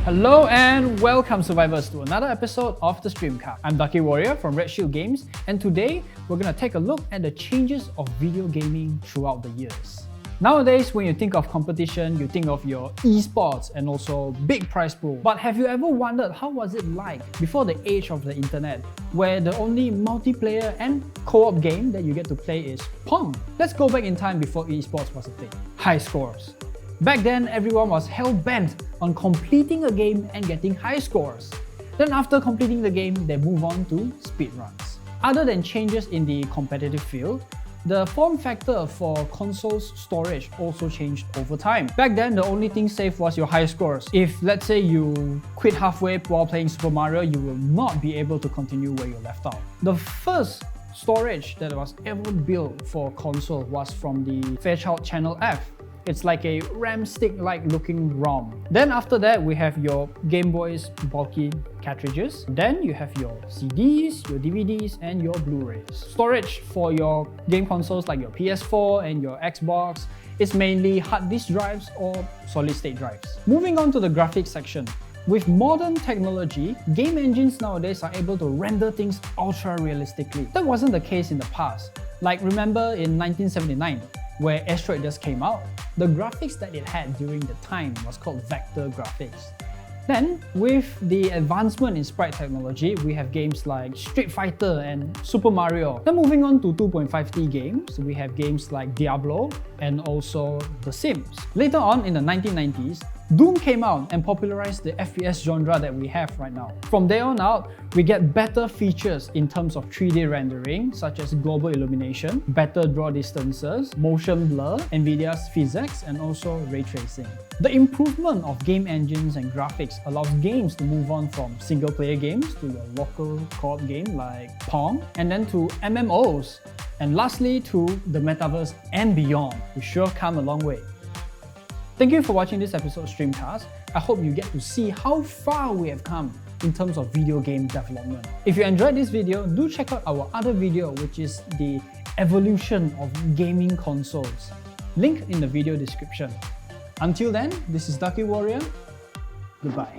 Hello and welcome survivors to another episode of the Streamcast. I'm Ducky Warrior from Red Shield Games, and today we're going to take a look at the changes of video gaming throughout the years. Nowadays, when you think of competition, you think of your esports and also big prize pool. But have you ever wondered how was it like before the age of the internet, where the only multiplayer and co-op game that you get to play is Pong? Let's go back in time before esports was a thing. High scores. Back then, everyone was hell-bent on completing a game and getting high scores. Then after completing the game, they move on to speedruns. Other than changes in the competitive field, the form factor for consoles storage also changed over time. Back then, the only thing safe was your high scores. If, let's say, you quit halfway while playing Super Mario, you will not be able to continue where you left out. The first storage that was ever built for console was from the Fairchild Channel F. It's like a RAM stick-like looking ROM. Then after that, we have your Game Boy's bulky cartridges. Then you have your CDs, your DVDs, and your Blu-rays. Storage for your game consoles like your PS4 and your Xbox is mainly hard disk drives or solid-state drives. Moving on to the graphics section. With modern technology, game engines nowadays are able to render things ultra-realistically. That wasn't the case in the past. Like remember in 1979, where Asteroid just came out, the graphics that it had during the time was called vector graphics. Then, with the advancement in sprite technology, we have games like Street Fighter and Super Mario. Then moving on to 2.5D games, we have games like Diablo and also The Sims. Later on in the 1990s, Doom came out and popularized the FPS genre that we have right now. From there on out, we get better features in terms of 3D rendering, such as global illumination, better draw distances, motion blur, NVIDIA's physics, and also ray tracing. The improvement of game engines and graphics allows games to move on from single-player games to your local co-op game like Pong, and then to MMOs, and lastly to the metaverse and beyond. We sure come a long way. Thank you for watching this episode of Streamcast. I hope you get to see how far we have come in terms of video game development. If you enjoyed this video, do check out our other video, which is the evolution of gaming consoles. Link in the video description. Until then, this is Ducky Warrior. Goodbye.